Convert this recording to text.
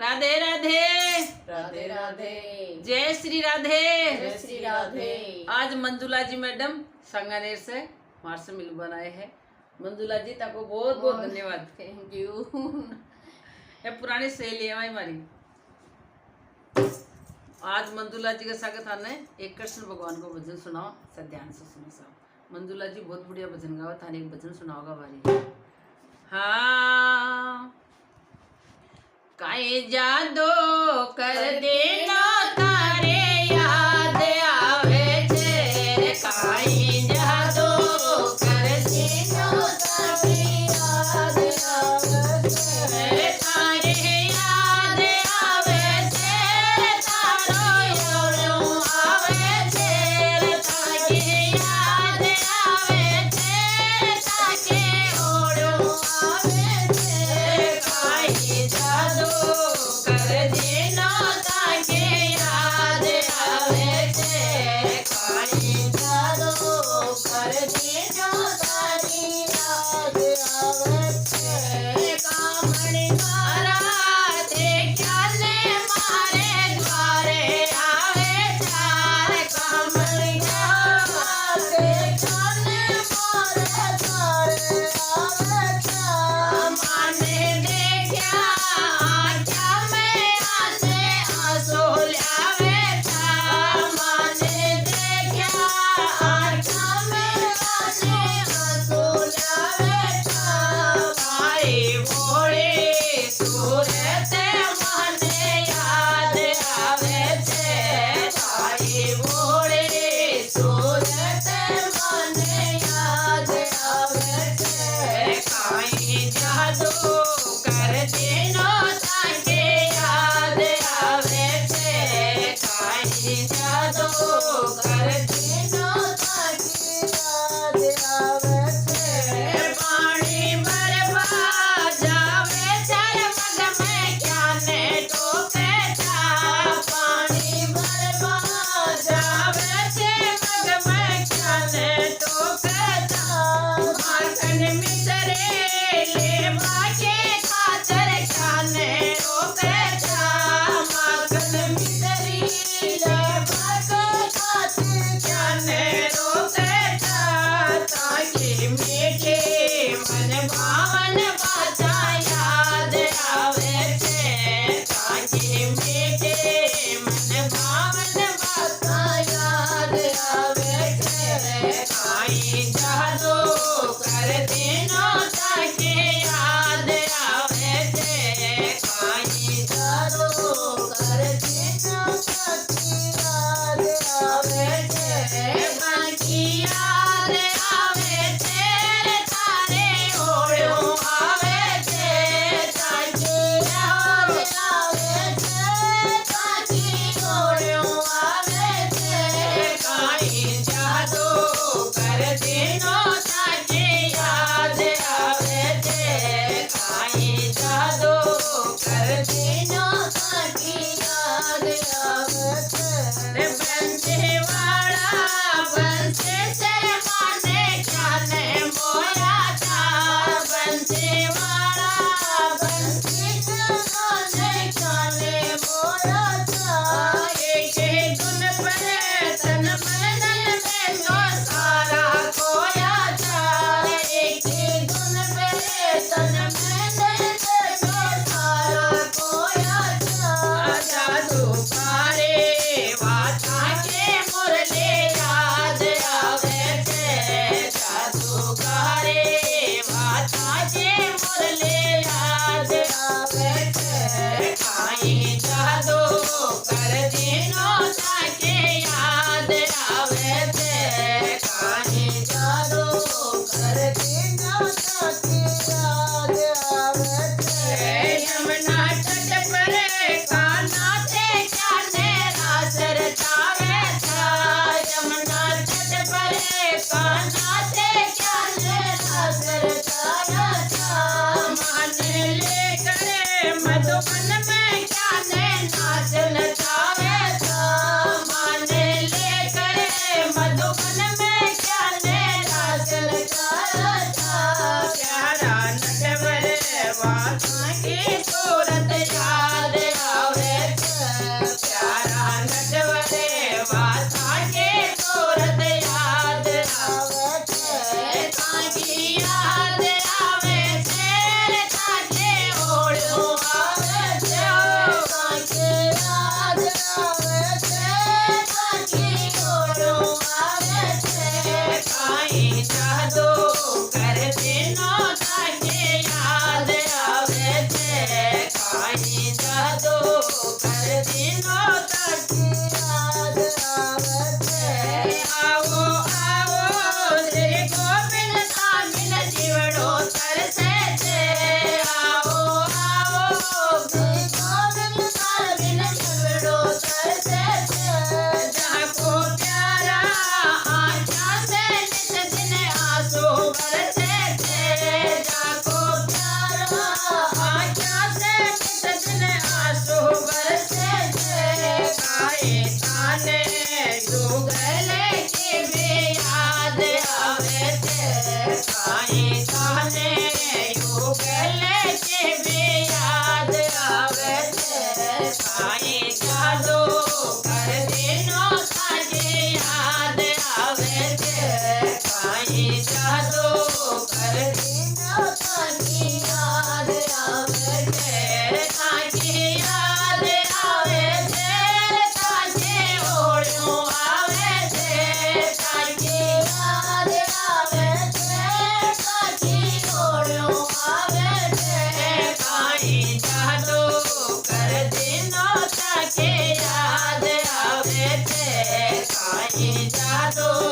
राधे राधे राधे राधे। जय श्री राधे। जय श्री राधे। आज मंजुला जी मैडम सांगानेर से हमारे से मिल बनाए हैं। मंजुला जी ताको बहुत बहुत धन्यवाद। Thank you. ये पुरानी सहेली है हमारी। आज मंजुला जी के साथ थाने एक कृष्ण भगवान को भजन सुनाओ, सब ध्यान से सुनो सब। मंजुला जी बहुत बढ़िया भजन गाओ, थाने एक भजन सुनाओगा बारी। हाँ काई जादू कर देना तारे याद आवे छे, काई जादू कर देना तारे याद आवे छे, तारे याद आवे छे, तारो योरो आवे छे, ताके याद आवे छे, ताके ओरो आवे छे, काई जादू कर देना ताके याद आवे छे, काई जादू कर देना ताके याद आवे छे, कामणी मारा ते क्याले मारे द्वारे आवे चार, कामणी मारा ते क्याले मारे द्वारे आवे चार, माने देखा क्या मैं आसे आंसू लावे था, माने देखा क्या मैं आसे आंसू लावे था, भाई भोले सूरत माने याद आवे छे, भाई भोले सूरत माने याद आवे छे, काई जादू कर देना ताके याद आवे छे, काई जादू कर देना ताके याद आवे छे, पानी बरबा जावे चार मग में क्या ने टोके था, पानी बरबा जावे छे मग में क्या ने टोके था, माखन मिसरे लेवा के खातर क्या ने रोके था, माखन मिसरी लेवा के खातिर क्या ने रोके था, ताकि मीठे मन भावन बाजा याद आवे छे, ताकि मीठे मन भावन बाजा याद आवे छे, काई जादू कर देना ताके याद आवे छे, काई जादू कर देना ताके याद आवे छे, बाकी याद आवे छे, तारे ओढ़ो आवे छे, ताके याद आवे छे, ताके ओढ़ो आवे छे, काई जादू कर देना ताके याद आवे छे, काई जादू कर देना ताके याद आवे छे, बंसे वाला बंसे से माने क्या ने मोया था, बंसे वाला बंसे से माने क्या ने मोया था, एक धुन पर तन मन में तो सारा खोया था, एक धुन पे तन मन में तो सारा खोया था, जादू पारे वाचा के मुरले याद आवे छे, जादू कारे वाचा के मुरले याद आवे छे, काई जादू कर देना ताके याद आवे छे, काई जादू कर देना ताके याद आवे छे, यमुना तट पर कान्हा थे क्या ने रास रचावे था, यमुना तट पर कान्हा थे क्या ने रास रचाया था, माने लेकर मधुबन में क्या ने नाच नचावे था, माने लेकर मधुबन में क्या ने नाच नचाया था, प्यारा नटवर वासा की सूरत याद तो